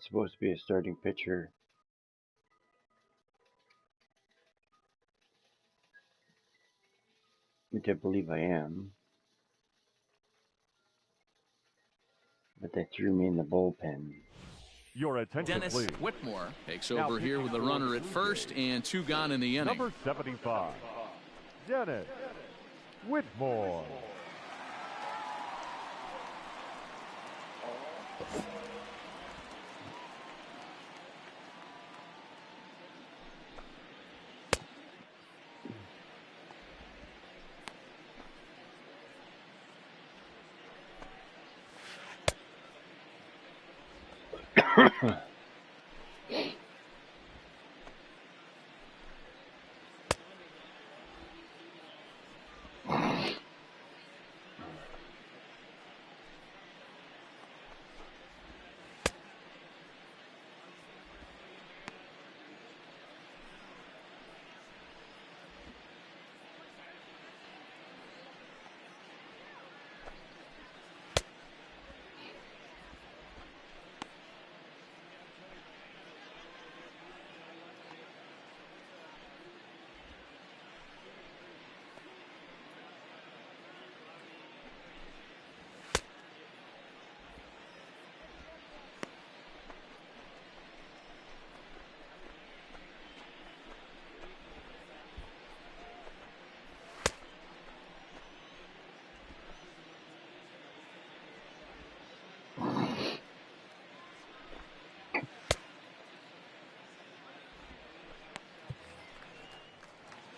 supposed to be a starting pitcher. Which I believe I am. But they threw me in the bullpen. Your attention, Dennis please. Whitmore takes over here with a runner at first and 2 gone in the inning. Number 75, Dennis Whitmore.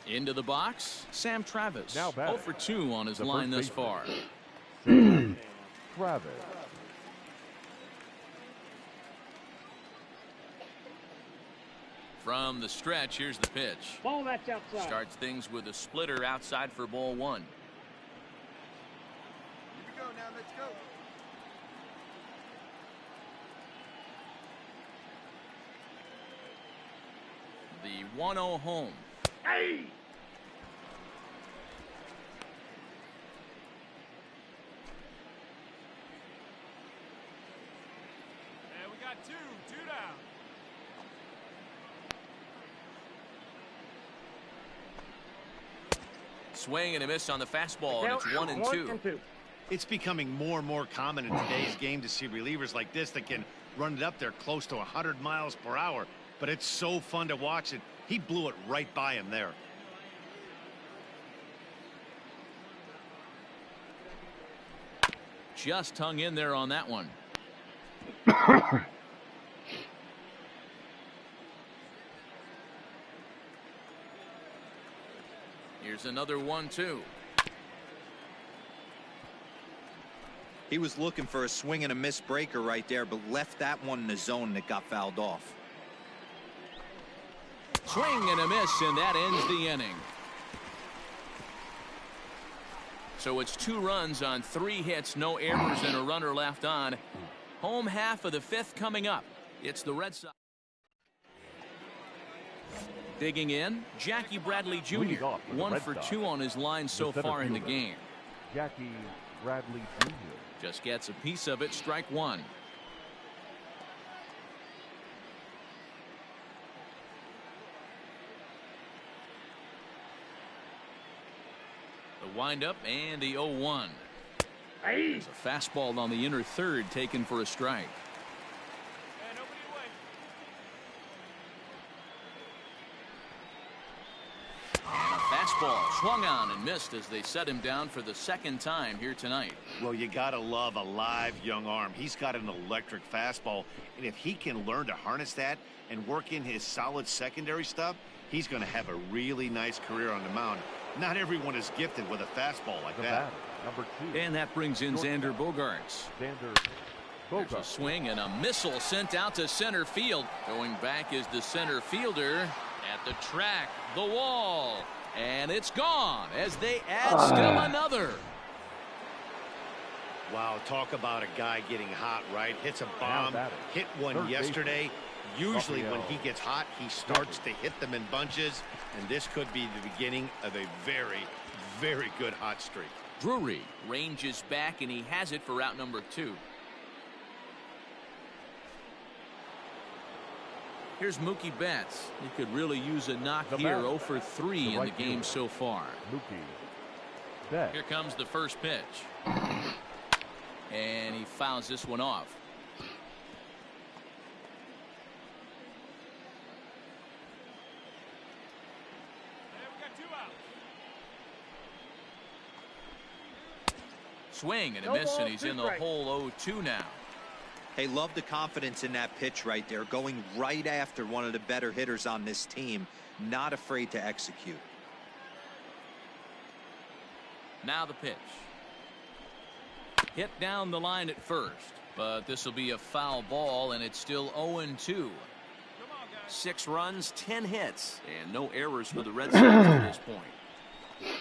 Into the box, Sam Travis. Now 0 for 2 on his line thus far. Travis. From the stretch, here's the pitch. Ball that's outside. Starts things with a splitter outside for ball 1. Here we go now, let's go. The 1-0 home. Hey! And we got two down. Swing and a miss on the fastball, and it's 1 and 2. It's becoming more and more common in today's game to see relievers like this that can run it up there close to 100 miles per hour. But it's so fun to watch it. He blew it right by him there. Just hung in there on that one. Here's another 1-2. He was looking for a swing and a miss breaker right there, but left that one in the zone that got fouled off. Swing and a miss, and that ends the inning. So it's 2 runs on 3 hits, no errors, and a runner left on. Home half of the 5th coming up. It's the Red Sox. Digging in, Jackie Bradley Jr. 1 for 2 on his line so far in the game. Jackie Bradley Jr. Just gets a piece of it, strike 1. The windup and the 0-1. Hey! There's a fastball on the inner third taken for a strike. And nobody away. And a fastball swung on and missed as they set him down for the 2nd time here tonight. Well, you gotta love a live young arm. He's got an electric fastball, and if he can learn to harness that and work in his solid secondary stuff, he's going to have a really nice career on the mound. Not everyone is gifted with a fastball like that. Number 2. And that brings in Xander Bogaerts. Xander There's a Bogaerts. swing and a missile sent out to center field. Going back is the center fielder at the track, the wall, and it's gone as they add still another. Wow, talk about a guy getting hot, right? Hits a bomb, batted. hit one Third yesterday. Usually when Rafael. he gets hot, he starts to hit them in bunches, and this could be the beginning of a very, very good hot streak. Drury ranges back, and he has it for out number 2. Here's Mookie Betts. He could really use a knock here. 0 for 3 in the game so far. Mookie Betts. Here comes the first pitch. And he fouls this one off. Swing and a miss, and he's in the hole 0-2 now. Hey, love the confidence in that pitch right there, going right after one of the better hitters on this team, not afraid to execute. Now the pitch. Hit down the line at first, but this will be a foul ball, and it's still 0-2. 6 runs, 10 hits, and no errors for the Red Sox at this point.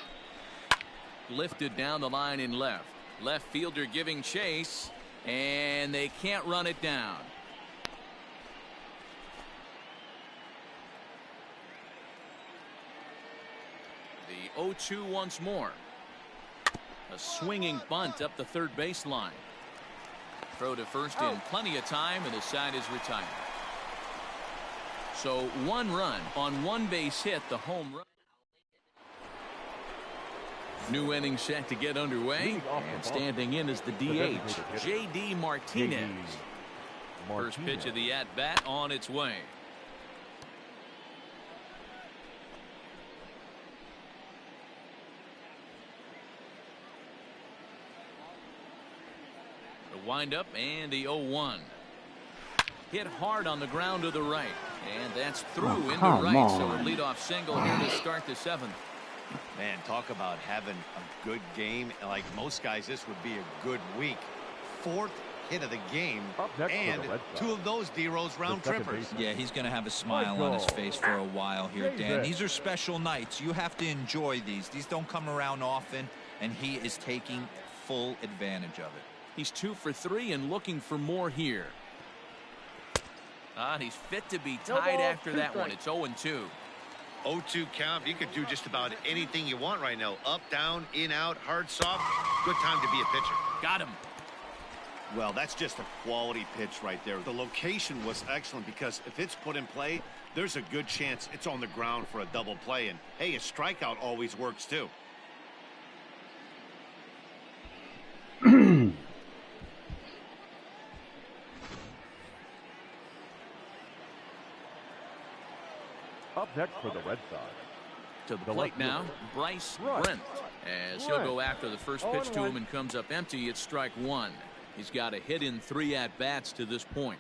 Lifted down the line in left. Left fielder giving chase, and they can't run it down. The 0-2 once more. A swinging bunt up the third baseline. Throw to first in plenty of time, and the side is retired. So 1 run on 1 base hit, the home run. New inning set to get underway, and standing in is the DH, J.D. Martinez. First pitch of the at-bat on its way. The windup and the 0-1. Hit hard on the ground to the right, and that's through into right. So a leadoff single here to start the 7th. Man, talk about having a good game. Like most guys, this would be a good week. 4th hit of the game, and 2 of those D-Rose round trippers. Yeah, he's going to have a smile on his face for a while here, Dan. These are special nights. You have to enjoy these. These don't come around often, and he is taking full advantage of it. He's 2 for 3 and looking for more here. He's fit to be tied after that one. It's 0-2. 0-2 count. You could do just about anything you want right now. Up, down, in, out, hard, soft. Good time to be a pitcher. Got him. Well, that's just a quality pitch right there. The location was excellent because if it's put in play, there's a good chance it's on the ground for a double play. And, hey, a strikeout always works, too. Up next for the Red Sox. To the plate now, Bryce Brent. As he'll go after the first pitch to him and comes up empty, it's strike 1. He's got a hit in 3 at-bats to this point.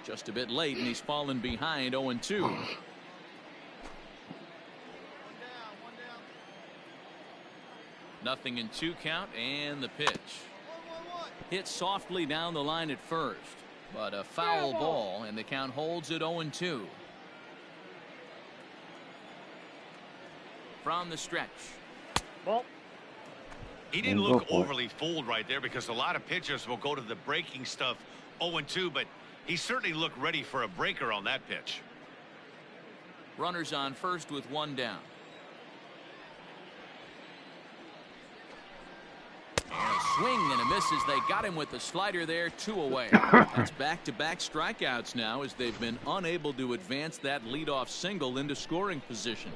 Just a bit late, and he's fallen behind 0-2. Nothing in 2 count, and the pitch. Hit softly down the line at first, but a foul ball, and the count holds at 0-2. From the stretch. Well, he didn't look overly fooled right there because a lot of pitchers will go to the breaking stuff 0-2, but he certainly looked ready for a breaker on that pitch. Runners on first with 1 down. And a swing and a miss as they got him with the slider there, 2 away. That's back-to-back strikeouts now as they've been unable to advance that leadoff single into scoring position.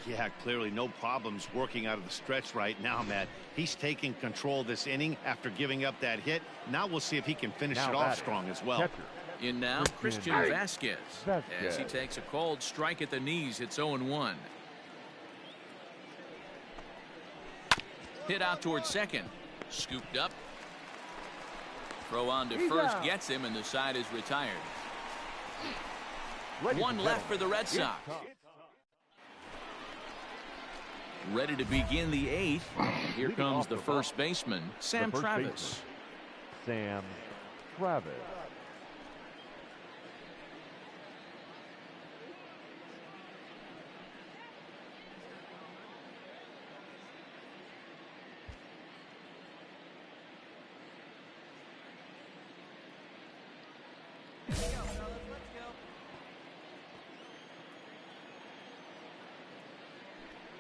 Yeah, clearly no problems working out of the stretch right now, Matt. He's taking control this inning after giving up that hit. Now we'll see if he can finish it off strong as well. In now, Christian Vasquez. As he takes a cold strike at the knees, it's 0-1. Hit out towards second. Scooped up. Throw on to first gets him, and the side is retired. 1 left for the Red Sox. Ready to begin the 8th. Here comes the first baseman, Sam Travis. Sam Travis.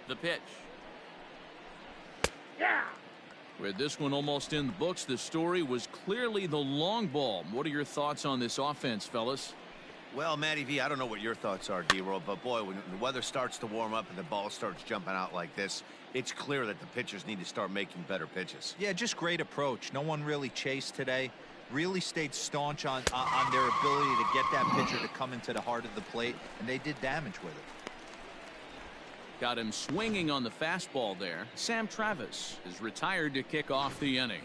The pitch. Yeah. With this one almost in the books, the story was clearly the long ball. What are your thoughts on this offense, fellas? Well, Matty V, I don't know what your thoughts are, D-Roll, but boy, when the weather starts to warm up and the ball starts jumping out like this, it's clear that the pitchers need to start making better pitches. Yeah, just great approach. No one really chased today. Really stayed staunch on their ability to get that pitcher to come into the heart of the plate, and they did damage with it. Got him swinging on the fastball there. Sam Travis is retired to kick off the inning.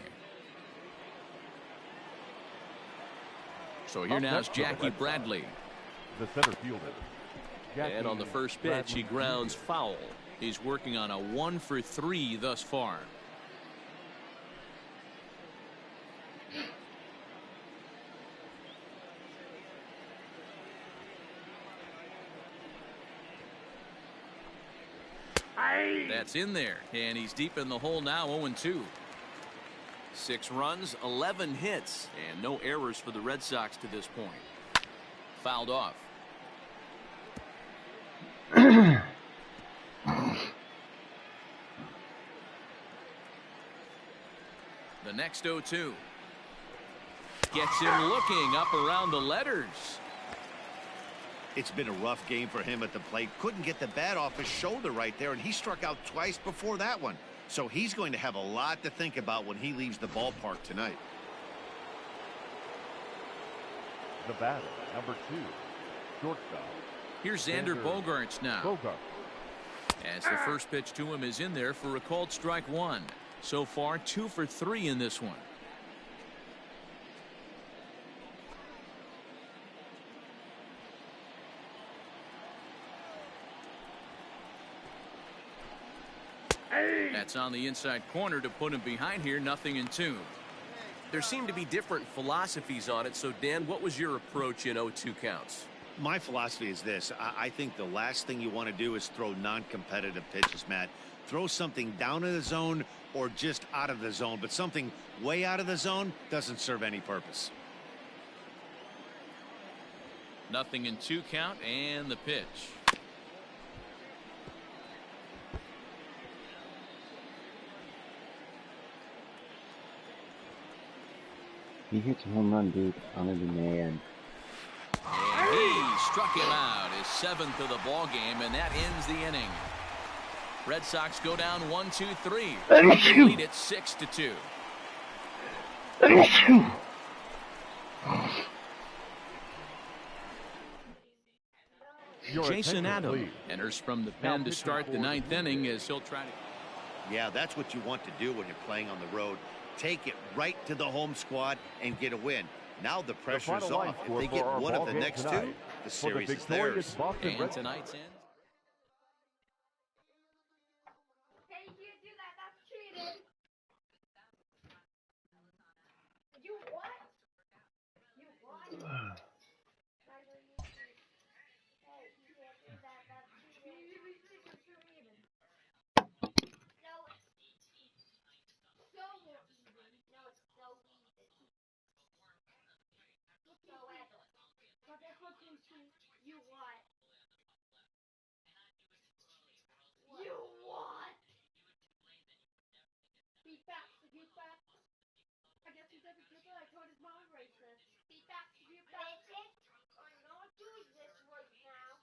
So here Up now is next for the Jackie Red Sox, Bradley. The center fielder. And on the first pitch, he grounds foul. He's working on a 1-for-3 thus far. That's in there, and he's deep in the hole now, 0-2. 6 runs, 11 hits, and no errors for the Red Sox to this point. Fouled off. The next 0-2. Gets him looking up around the letters. It's been a rough game for him at the plate. Couldn't get the bat off his shoulder right there, and he struck out twice before that one. So he's going to have a lot to think about when he leaves the ballpark tonight. The batter, number 2, shortstop. Here's Xander Bogaerts now. As the first pitch to him is in there for a called strike 1. So far, 2 for 3 in this one. That's on the inside corner to put him behind here. 0-2. There seem to be different philosophies on it. So, Dan, what was your approach in 0-2 counts? My philosophy is this. I think the last thing you want to do is throw non-competitive pitches, Matt. Throw something down in the zone or just out of the zone, but something way out of the zone doesn't serve any purpose. 0-2 count and the pitch. He hits a home run, dude. I'm gonna be mad. And he struck him out, his 7th of the ball game, and that ends the inning. Red Sox go down 1-2-3. They lead it 6-2. Jason Adam enters from the pen to start the 9th inning as he'll try to. Yeah, that's what you want to do when you're playing on the road. Take it right to the home squad and get a win. Now the pressure's off. If they get one of the next 2, the series is theirs. And tonight's end. Hey, you can't do that. That's cheating. You what? You what? You what? You what? Be fast, you fast. I guess he doesn't get that. I told his mom racist. Be fast, you fast. I'm not doing this right now.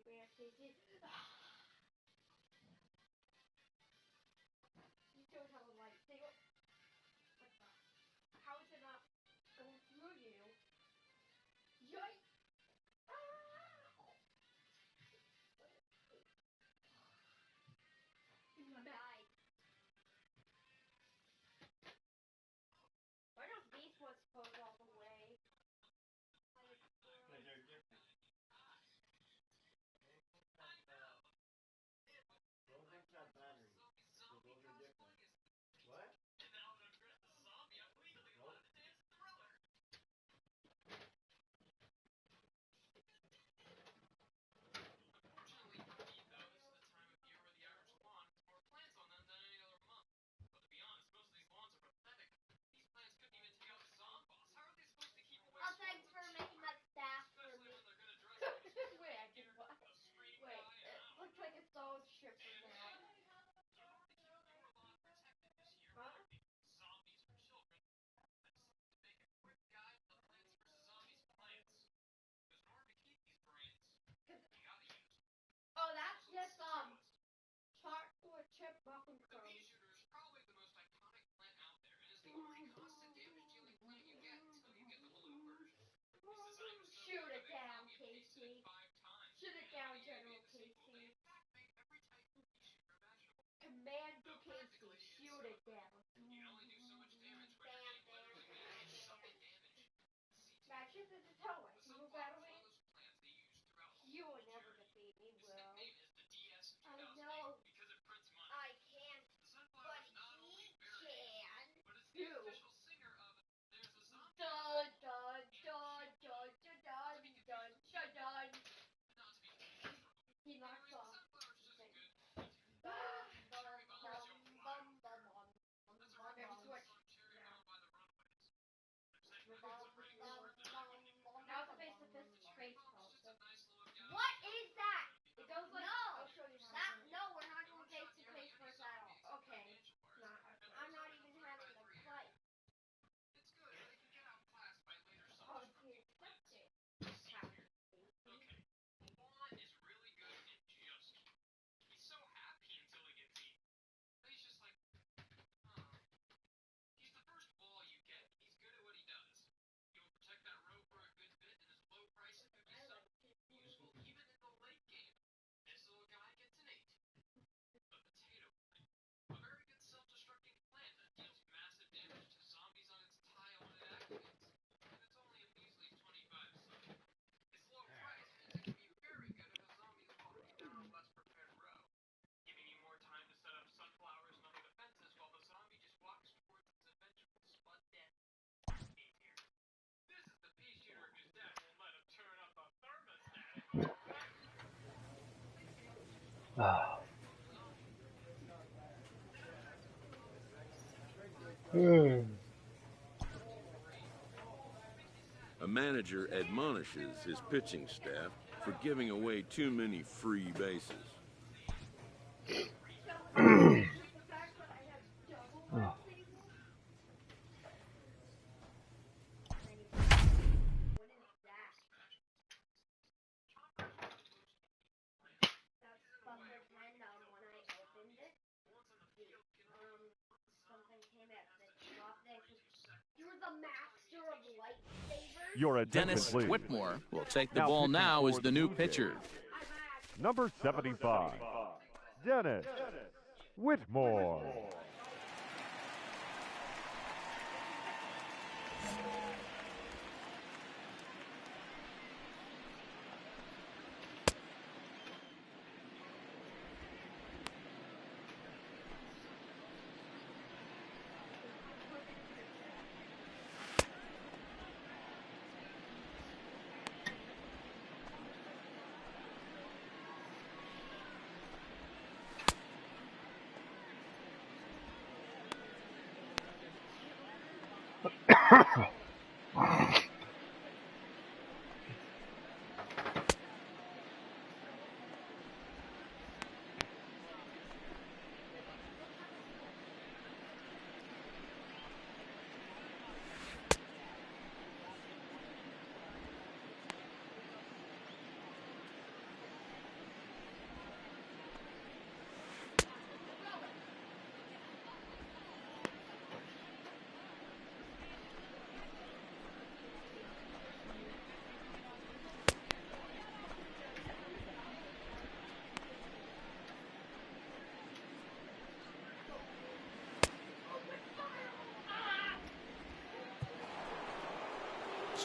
Where Casey? You don't have a lightsaber. What the? How is it not going through you? Yikes! In my bag. Why don't these ones close all the way? Because they're different. Those ones got batteries, so those are different. What? Nope. Oh, thanks for making that staff for me. Wait, I can what? Wait, it looks like it's all shipping now. Huh? Oh, that's just chocolate chip muffin crumbs. Shoot it down, Casey. Shoot it down, General Casey. Commander Casey, shoot it down. Matches at the toe. I can move out of it. You will never defeat me, Will. I know. I can't, but he can. You. Dun dun dun dun dun dun dun dun dun. He knocks off. Never switch. Now it's a face-to-face trace also. What is that? It goes like. No. I'll show you how. No, we're not doing face-to-face first at all. Okay. Not. I'm not even having the fight. Oh, he accepted. A manager admonishes his pitching staff for giving away too many free bases. Your attention, Dennis please. Whitmore will take the Now ball pitching now as for the the new Blue Jays. pitcher. Number 75, Dennis Whitmore.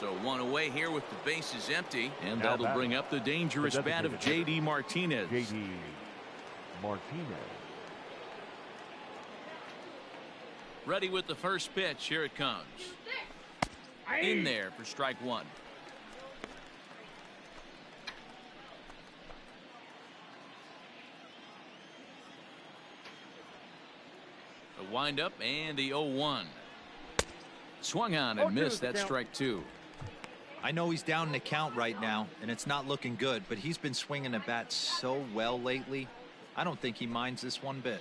So one away here with the bases empty, and Now that'll batting. bring up the dangerous The bat of designated J.D. Martinez. J.D. Martinez. Ready with the first pitch. Here it comes. In there for strike one. The windup and the 0-1. Swung on and missed. That's strike two. I know he's down in the count right now, and it's not looking good, but he's been swinging the bat so well lately. I don't think he minds this one bit.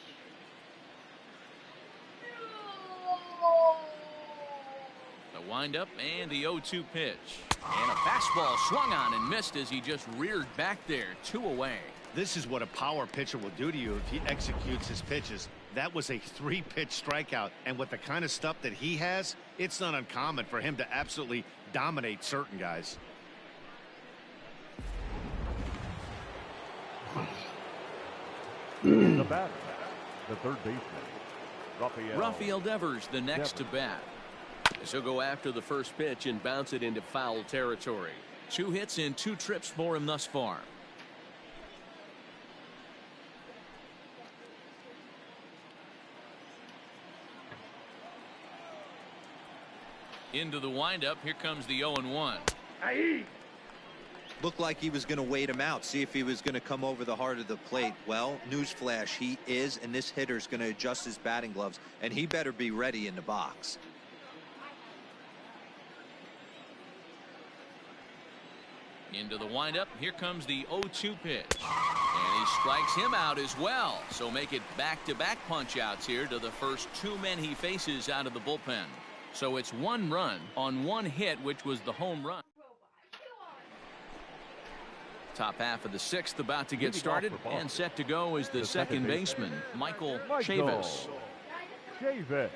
The windup and the 0-2 pitch. And a fastball swung on and missed as he just reared back there. 2 away. This is what a power pitcher will do to you if he executes his pitches. That was a 3-pitch strikeout, and with the kind of stuff that he has, it's not uncommon for him to absolutely dominate certain guys. The batter, the third baseman, Rafael Devers, the next to bat. He'll go after the first pitch and bounce it into foul territory. 2 hits in 2 trips for him thus far. Into the windup. Here comes the 0-1. Looked like he was going to wait him out, see if he was going to come over the heart of the plate. Well, newsflash, he is, and this hitter's going to adjust his batting gloves, and he better be ready in the box. Into the windup. Here comes the 0-2 pitch. And he strikes him out as well. So make it back-to-back punch-outs here to the first 2 men he faces out of the bullpen. So it's 1 run on 1 hit, which was the home run. Top half of the 6th about to get started, and set to go is the second baseman, Michael Chavis. Chavis.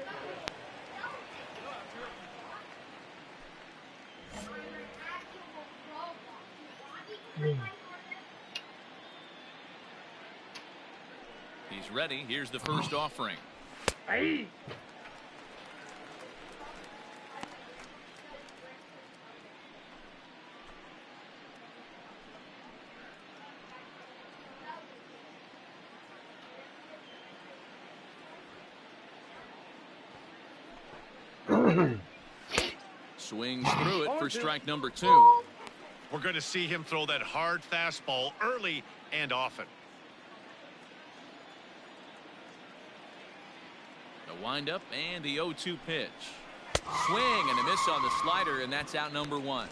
He's ready. Here's the first offering. Swings through it for strike number 2. We're going to see him throw that hard fastball early and often. The windup and the 0-2 pitch. Swing and a miss on the slider, and that's out number 1.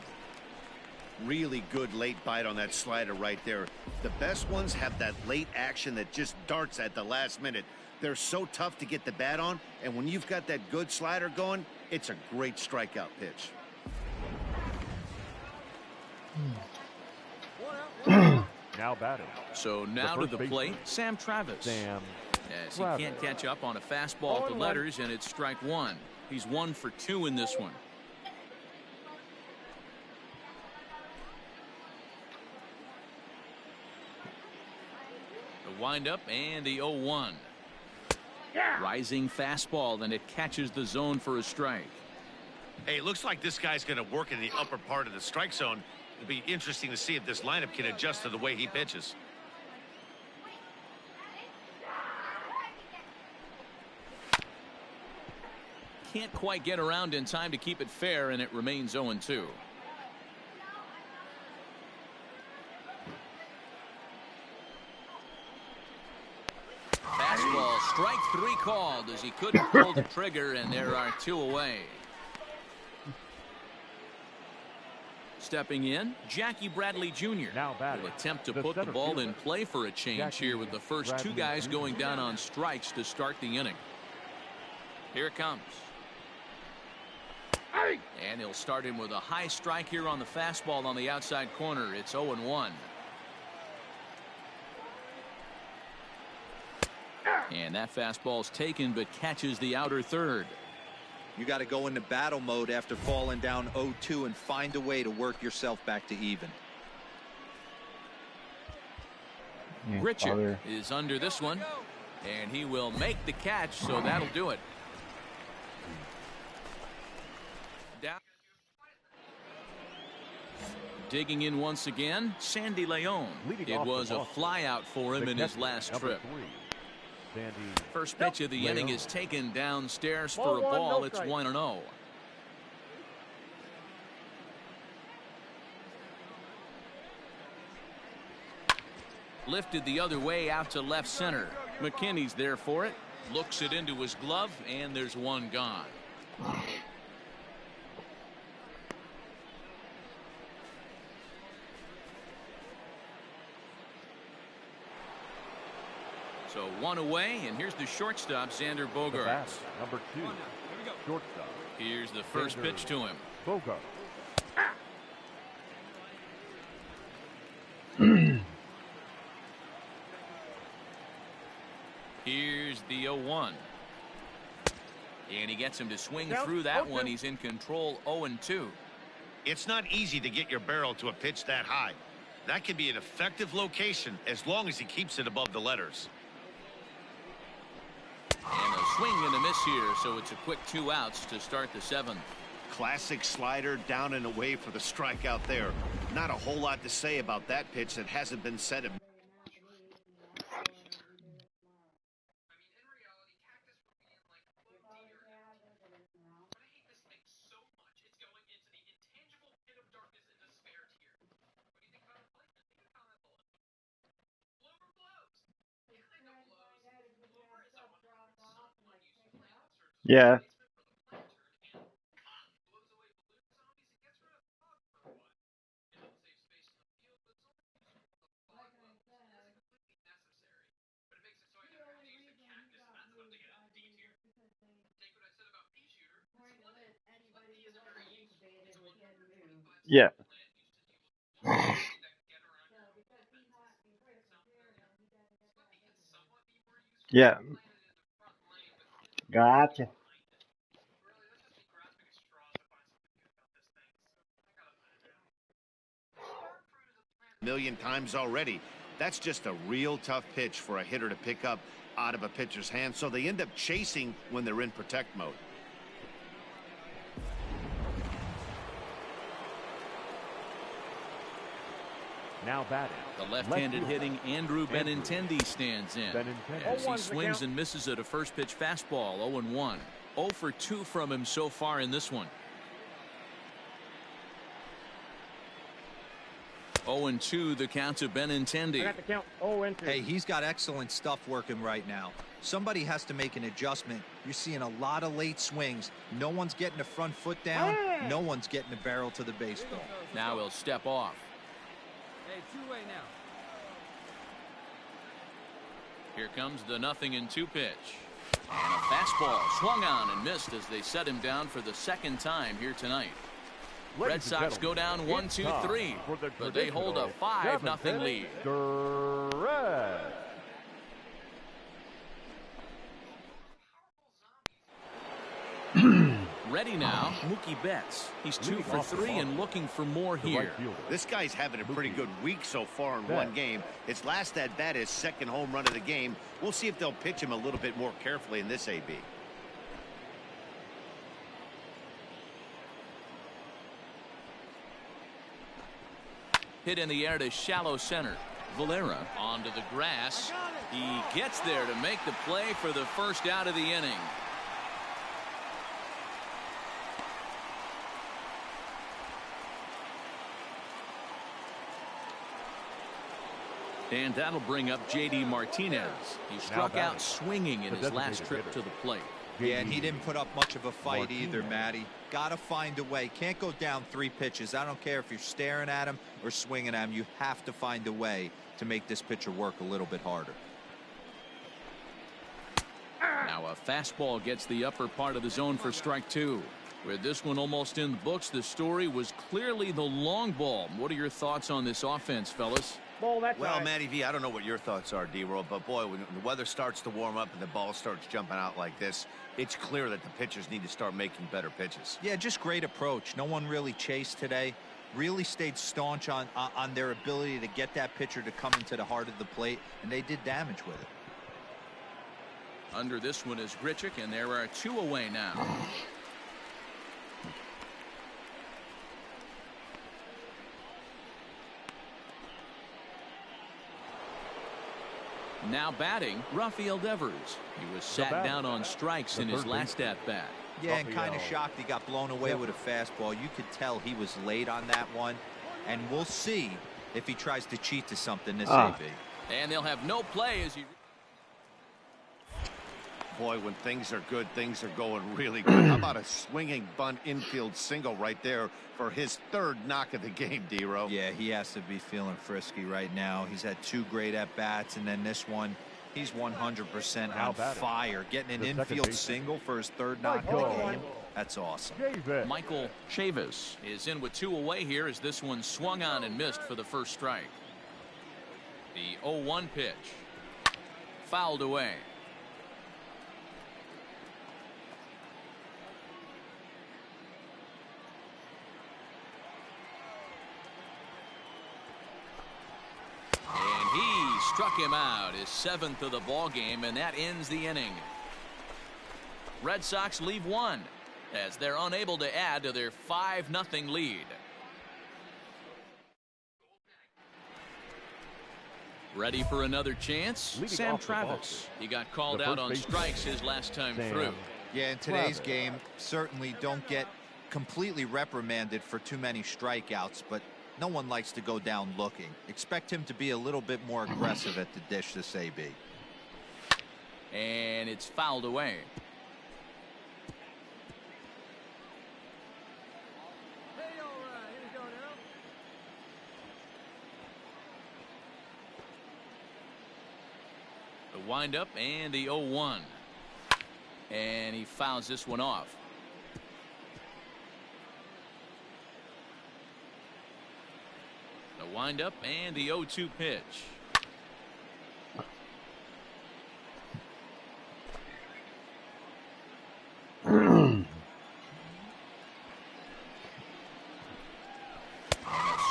Really good late bite on that slider right there. The best ones have that late action that just darts at the last minute. They're so tough to get the bat on, and when you've got that good slider going, it's a great strikeout pitch. Now batting. So now to the plate, Sam Travis. As he can't catch up on a fastball at the letters, and it's strike 1. He's 1 for 2 in this one. The windup and the 0-1. Rising fastball, and it catches the zone for a strike. Hey, it looks like this guy's going to work in the upper part of the strike zone. It'll be interesting to see if this lineup can adjust to the way he pitches. Can't quite get around in time to keep it fair, and it remains 0-2. Fastball, strike 3 called as he couldn't pull the trigger, and there are 2 away. Stepping in, Jackie Bradley Jr. Now batting. will attempt to put the ball in play for a change here with the first 2 guys going down on strikes to start the inning. Here it comes. And he'll start him with a high strike here on the fastball on the outside corner. It's 0-1. And that fastball's taken, but catches the outer third. You got to go into battle mode after falling down 0-2 and find a way to work yourself back to even. Richard is under this one, and he will make the catch, so that'll do it. Down. Digging in once again, Sandy Leon. Leading It off the was a Boston, flyout for him the in his catcher, last number trip. 3, Sandy First pitch of the Leon. inning is taken downstairs Ball for a one, ball. no It's strike. 1-0. Lifted the other way out to left center. McKinney's there for it. Looks it into his glove, and there's one gone. So one away, and here's the shortstop, Xander The batter, Bogaerts. number 2, shortstop, Here's the first Xander pitch to him. Bogart. Here's the 0-1. And he gets him to swing Count, through that 0-2. one. He's in control, 0-2. It's not easy to get your barrel to a pitch that high. That can be an effective location as long as he keeps it above the letters. And a swing and a miss here, so it's a quick 2 outs to start the 7th. Classic slider down and away for the strikeout there. Not a whole lot to say about that pitch that hasn't been said. Yeah. Yeah. Yeah. Gotcha. Million times already. That's just a real tough pitch for a hitter to pick up out of a pitcher's hand, so they end up chasing when they're in protect mode. Now batting, The left-handed left hitting Andrew Benintendi stands in. Benintendi. As he 0-1's the swings count. and misses at a first pitch fastball, 0-1. 0 for 2 from him so far in this one. 0-2 the count to I Benintendi. got the count 0-2. Hey, he's got excellent stuff working right now. Somebody has to make an adjustment. You're seeing a lot of late swings. No one's getting the front foot down. No one's getting the barrel to the baseball. Now he'll step off. Hey, 2-way now. Here comes the 0-2 pitch. And a fastball swung on and missed as they set him down for the second time here tonight. Red Ladies and Sox go down gentlemen, 1, it's 2, time 3, for the but they hold a traditional 5-0 lead. Direct. Ready now, Mookie Betts. He's 2 Leading for off the 3 ball. and looking for more The here. right fielder. This guy's having a pretty good week so far in one game. His last at bat, his second home run of the game. We'll see if they'll pitch him a little bit more carefully in this AB. Hit in the air to shallow center. Valera onto the grass. He gets there to make the play for the first out of the inning. And that'll bring up J.D. Martinez. He struck batting, out swinging in the his last designated trip hitter. to the plate. Yeah, and he didn't put up much of a fight either, Martinez. Matty. Got to find a way. Can't go down 3 pitches. I don't care if you're staring at him or swinging at him. You have to find a way to make this pitcher work a little bit harder. Now a fastball gets the upper part of the zone for strike 2. With this one almost in the books, the story was clearly the long ball. What are your thoughts on this offense, fellas? Ball that Well, time. Matty V, I don't know what your thoughts are, D-Roll, but boy, when the weather starts to warm up and the ball starts jumping out like this, it's clear that the pitchers need to start making better pitches. Yeah, just great approach. No one really chased today. Really stayed staunch on their ability to get that pitcher to come into the heart of the plate, and they did damage with it. Under this one is Grichuk, and there are 2 away now. Now batting, Rafael Devers. He was sat down on strikes in his last at-bat. Yeah, and kind of shocked he got blown away with a fastball. You could tell he was late on that one. And we'll see if he tries to cheat to something this AB. And they'll have no play as he... Boy, when things are good, things are going really good. How about a swinging bunt infield single right there for his third knock of the game, D-Row? Yeah, he has to be feeling frisky right now. He's had 2 great at-bats, and then this one, he's 100% on fire. Getting an infield single for his third knock of the game, that's awesome. Michael Chavis is in with 2 away here as this one swung on and missed for the first strike. The 0-1 pitch. Fouled away. He struck him out, his 7th of the ball game, and that ends the inning. Red Sox leave 1 as they're unable to add to their 5-0 lead. Ready for another chance? Sam Travis. He got called out on strikes his last time through. Yeah, in today's game, certainly don't get completely reprimanded for too many strikeouts, but no one likes to go down looking. Expect him to be a little bit more aggressive at the dish this AB. And it's fouled away. Hey, all right, here we go now. The windup and the 0-1. And he fouls this one off. The windup and the 0-2 pitch.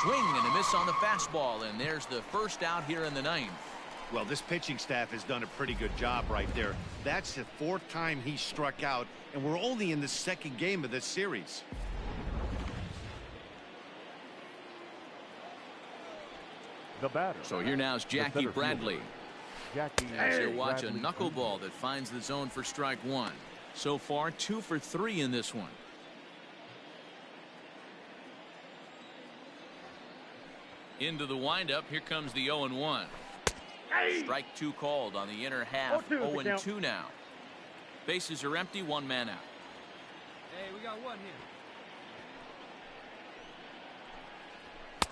Swing and a miss on the fastball, and there's the first out here in the 9th. Well, this pitching staff has done a pretty good job right there. That's the 4th time he struck out, and we're only in the 2nd game of this series. The batter. So here now is Jackie Bradley. As he'll watch a knuckleball that finds the zone for strike 1. So far 2 for 3 in this one. Into the windup. Here comes the 0-1. Strike 2 called on the inner half. 0-2 now. Bases are empty. 1 man out. Hey, we got 1 here.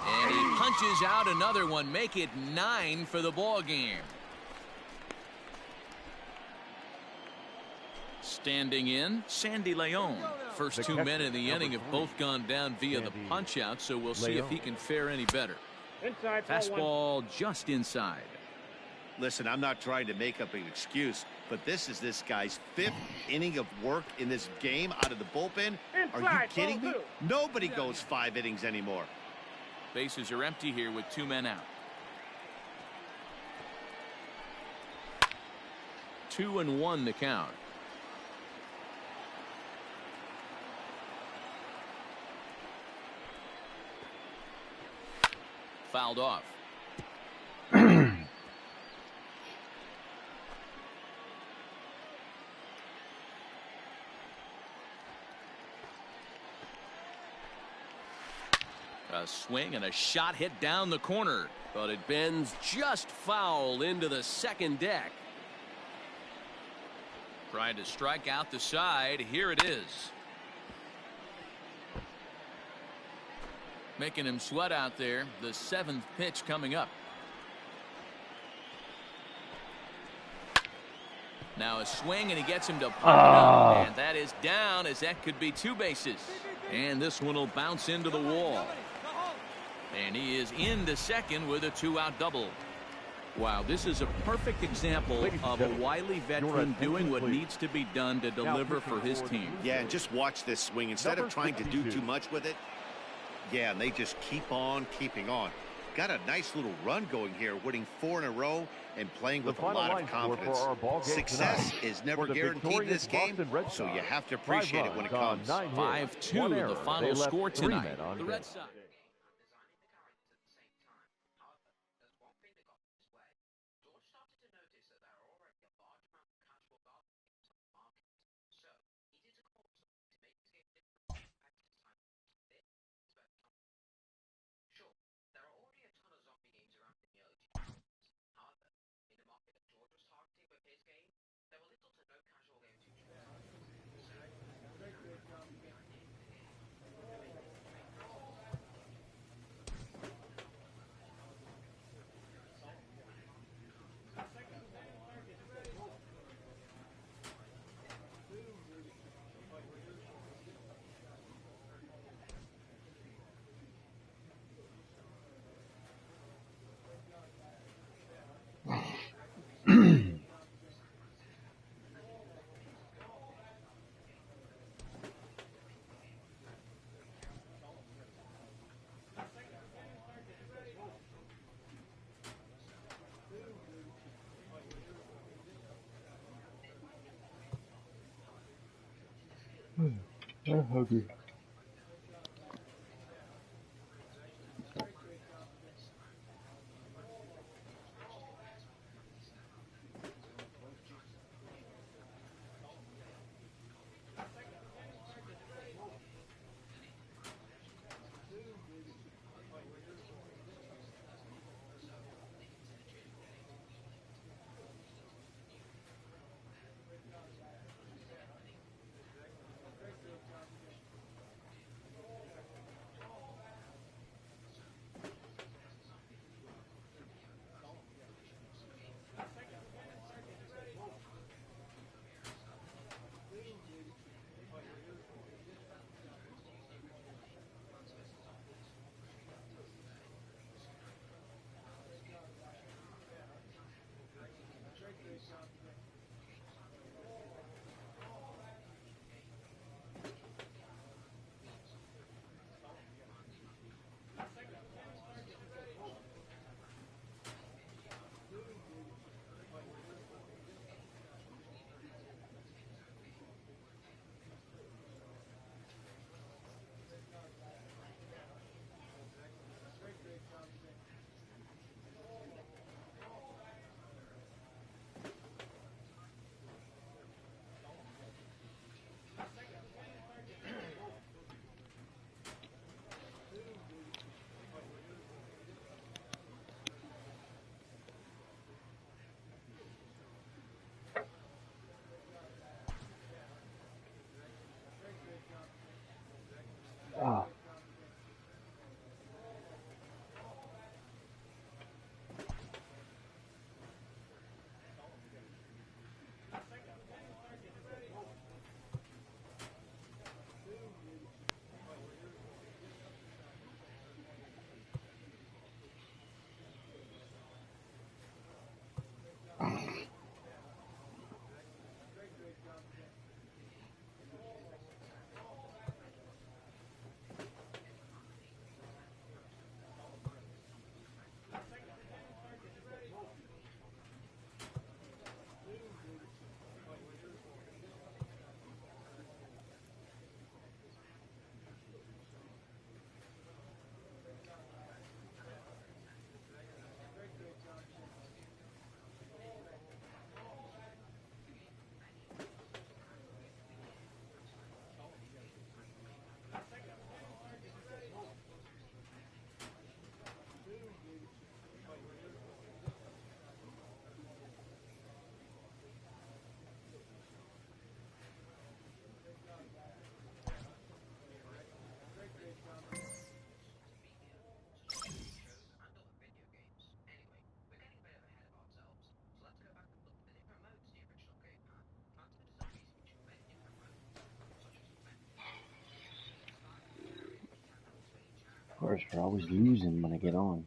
And he punches out another one. Make it 9 for the ball game. Standing in, Sandy Leon. First 2 men in the inning have both gone down via the punch out, so we'll see if he can fare any better. Inside, fastball just inside. Listen, I'm not trying to make up an excuse, but this is this guy's 5th inning of work in this game out of the bullpen. Are you kidding me? Nobody goes 5 innings anymore. Bases are empty here with 2 men out. 2-1 the count. Fouled off. A swing and a shot hit down the corner, but it bends just foul into the 2nd deck. Trying to strike out the side. Here it is. Making him sweat out there. The 7th pitch coming up. Now a swing and he gets him to pop it up, and that is down, as that could be 2 bases. And this one will bounce into the wall. And he is into second with a 2-out double. Wow, this is a perfect example of a wily veteran doing what needs to be done to deliver for his team. Yeah, and just watch this swing. Instead of trying to do too much with it, yeah, and they just keep on keeping on. Got a nice little run going here, winning 4 in a row and playing with a lot of confidence. Success is never guaranteed in this game, so you have to appreciate it when it comes. 5-2, the final score tonight. The Red Sox. I'm hungry. Ah. Of course, we're always losing when I get on.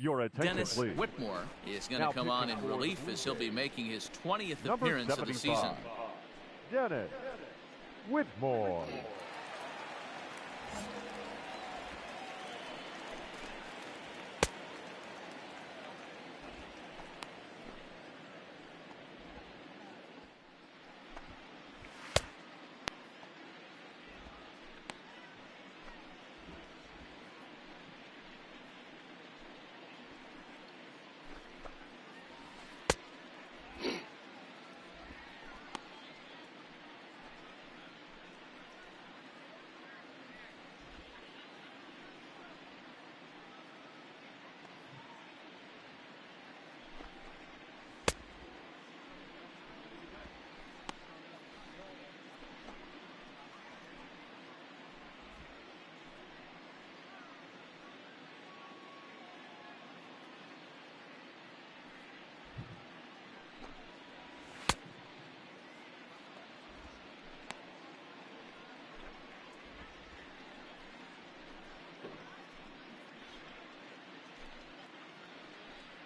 Your attention, Dennis please. Whitmore is going Now to come on in pitching for the relief Blue as he'll be making his 20th Number appearance of the 75, season. Dennis Whitmore.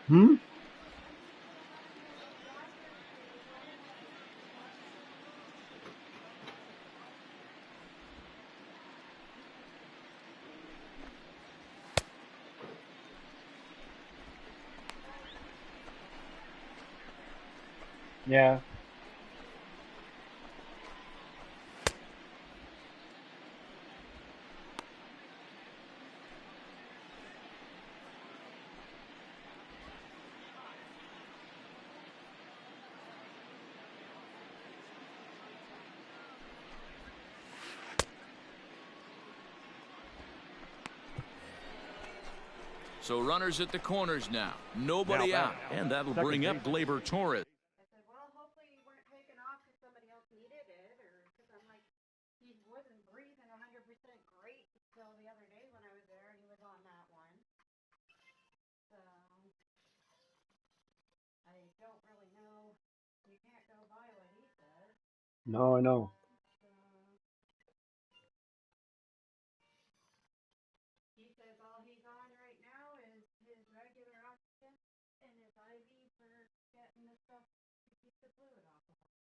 Hmm? Yeah. So runners at the corners now. Nobody out. And that'll bring up Gleyber Torres. I said, well, hopefully you weren't taken off because somebody else needed it, or because I'm like, he wasn't breathing 100% great until the other day when I was there and he was on that one. So, I don't really know. You can't go by what he says. No, I know. He says all he's on right now is his regular oxygen and his IV for getting the stuff to keep the fluid off of him.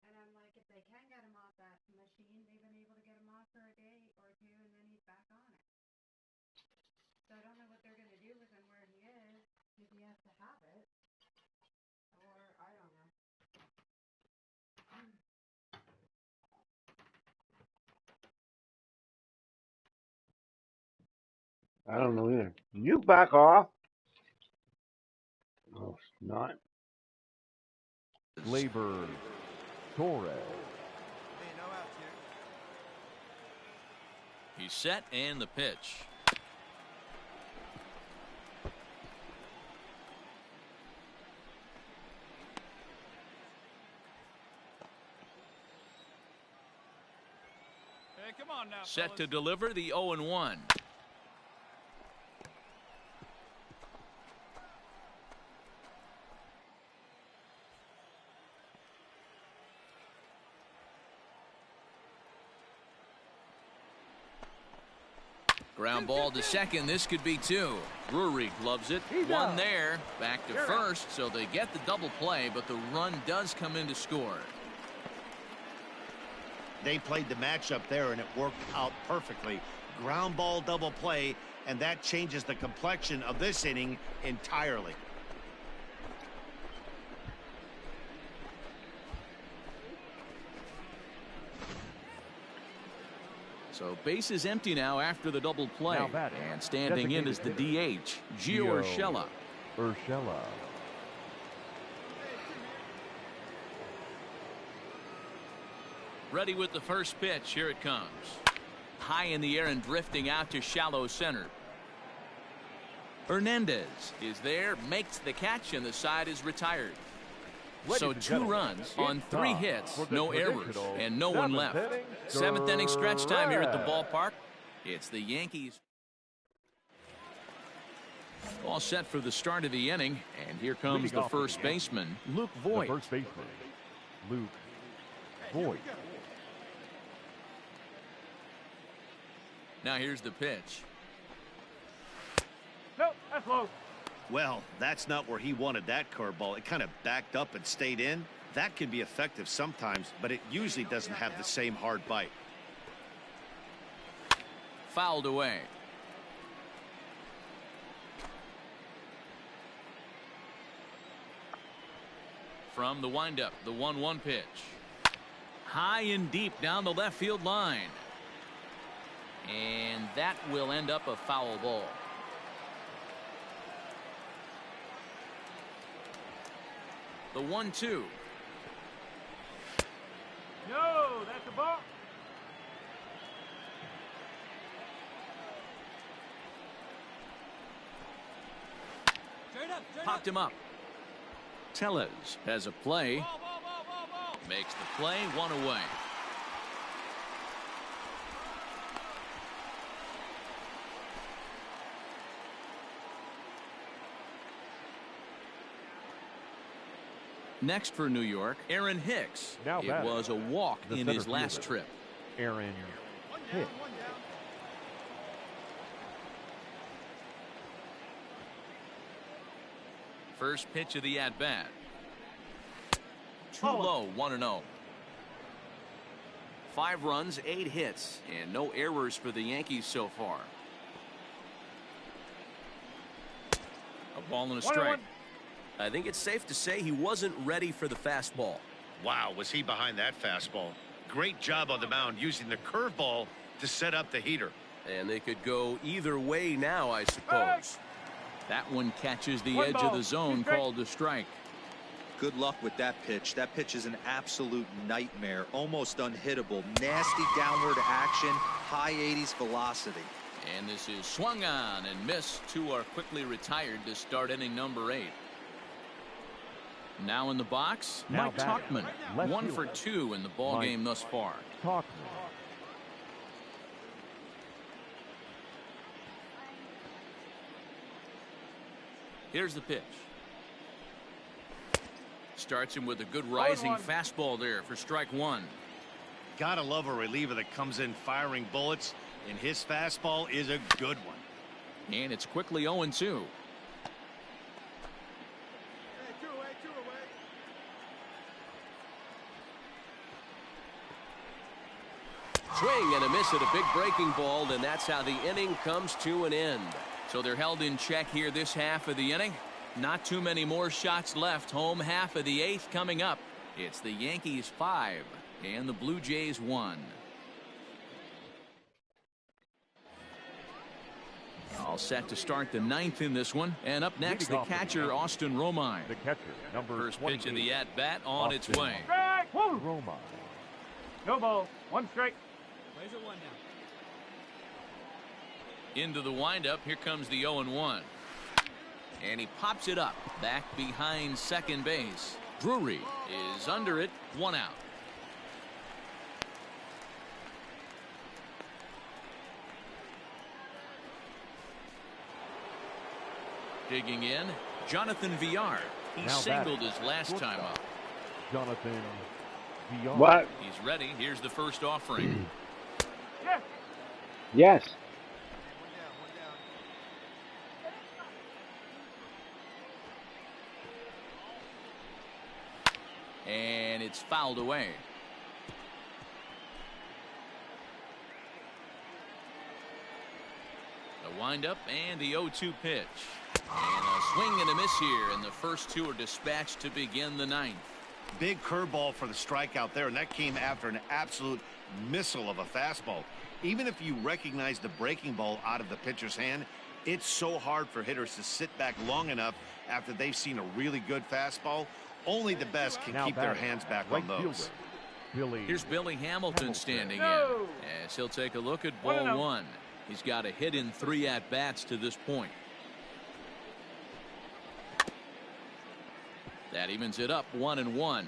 And I'm like, if they can get him off that machine, they've been able to get him off for a day or two, and then he's back on it. So I don't know what they're going to do with him where he is, if he has to have it, or I don't know. I don't know either. You back off. Oh, not. Gleyber Torres. He's set and the pitch. Hey, come on now, Set fellas. to deliver the 0-1. Ground ball to second. This could be two. Drury gloves it. One there. Back to first, so they get the double play, but the run does come in to score. They played the matchup there, and it worked out perfectly. Ground ball double play, and that changes the complexion of this inning entirely. So base is empty now after the double play. Now batting. And standing in is the DH, Gio Urshela. Urshela. Ready with the first pitch. Here it comes. High in the air and drifting out to shallow center. Hernandez is there, makes the catch, and the side is retired. So 2 runs on 3 hits, no errors, and no one left. 7th inning stretch time here at the ballpark. It's the Yankees. All set for the start of the inning, and here comes the first baseman, Luke Voigt. The first baseman, Luke Voigt. Now here's the pitch. Nope, that's low. Well, that's not where he wanted that curveball. It kind of backed up and stayed in. That can be effective sometimes, but it usually doesn't have the same hard bite. Fouled away. From the windup, the 1-1 pitch. High and deep down the left field line. And that will end up a foul ball. The 1-2. No, that's a ball. Popped him up. Tellez has a play. Makes the play, 1 away. Next for New York, Aaron Hicks. Now it batting, was a walk the in center his last fielder, trip. Aaron Hicks. First pitch of the at-bat. Too low, 1-0. 5 runs, 8 hits, and no errors for the Yankees so far. A ball and a strike. I think it's safe to say he wasn't ready for the fastball. Wow, was he behind that fastball. Great job on the mound using the curveball to set up the heater. And they could go either way now, I suppose. That one catches the edge of the zone, called a strike. Good luck with that pitch. That pitch is an absolute nightmare. Almost unhittable. Nasty downward action. High 80s velocity. And this is swung on and missed. 2 are quickly retired to start inning number 8. Now in the box, Now Mike batting, Tauchman. left 1 for fielder, 2 in the ball Mike game thus far. Tauchman. Here's the pitch. Starts him with a good rising fastball there for strike 1. Gotta love a reliever that comes in firing bullets, and his fastball is a good one. And it's quickly 0-2. Hey, 2 away, 2 away. Swing and a miss at a big breaking ball, and that's how the inning comes to an end. So they're held in check here this half of the inning. Not too many more shots left. Home half of the 8th coming up. It's the Yankees 5 and the Blue Jays 1. All set to start the 9th in this one. And up next, the catcher, Austin Romine. The catcher, number First pitch of the at-bat on its Austin way. Strike. Woo. Romine. No ball. 1 strike. Plays it 1 now. Into the windup. Here comes the 0-1. And he pops it up back behind second base. Drury is under it. 1 out. Digging in, Jonathan Villar. He Now singled batting, his last time up. Jonathan Villar. What? He's ready. Here's the first offering. Yes. Yes. And it's fouled away. The windup and the 0-2 pitch. And a swing and a miss here, and the first 2 are dispatched to begin the 9th. Big curveball for the strikeout there, and that came after an absolute missile of a fastball. Even if you recognize the breaking ball out of the pitcher's hand, it's so hard for hitters to sit back long enough after they've seen a really good fastball. Only the best can keep their hands back on those. Here's Billy Hamilton standing in as he'll take a look at ball 1. He's got a hit in 3 at-bats to this point. That evens it up 1-1.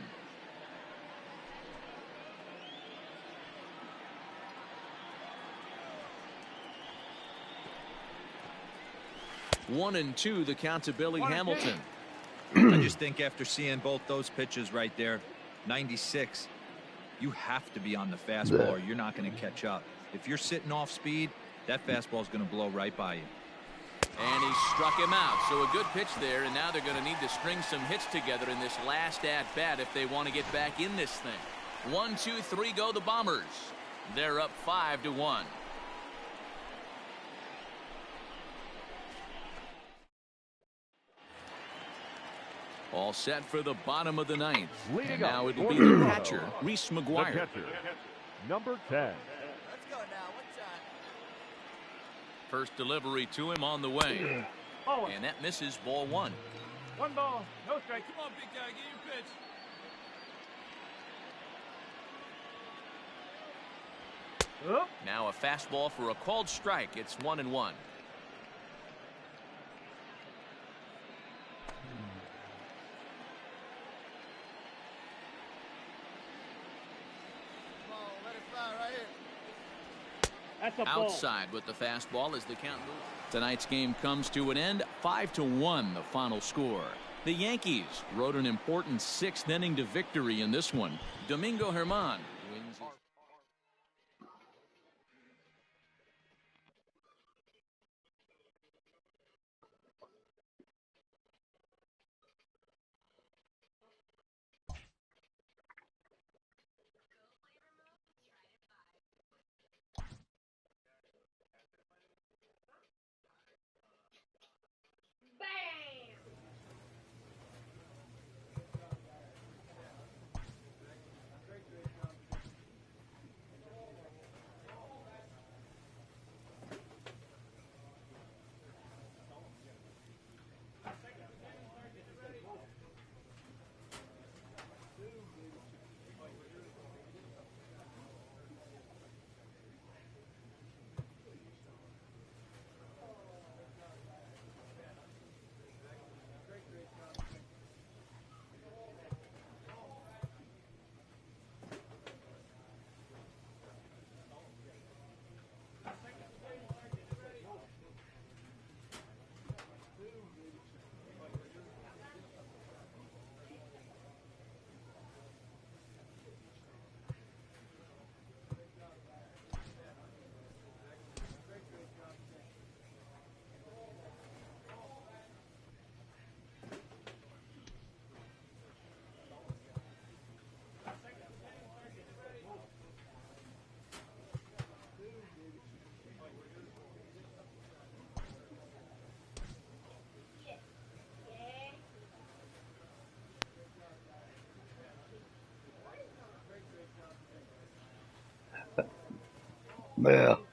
One and 2, the count to Billy Hamilton. I just think after seeing both those pitches right there, 96, you have to be on the fastball or you're not going to catch up. If you're sitting off speed, that fastball is going to blow right by you. And he struck him out. So a good pitch there, and now they're going to need to string some hits together in this last at-bat if they want to get back in this thing. 1, 2, 3 go the Bombers. They're up 5-1. All set for the bottom of the ninth. And now it'll be the catcher, Reese McGuire. The catcher, number 10. Let's go now. One time. First delivery to him on the way. Oh, And that misses ball 1. 1 ball, no strike. Come on, big guy. Get your pitch. Up. Now a fastball for a called strike. It's 1-1. That's a ball. Outside with the fastball as the count moves. Tonight's game comes to an end. 5-1 the final score. The Yankees rode an important 6th inning to victory in this one. Domingo Germán wins his Bam! Yeah.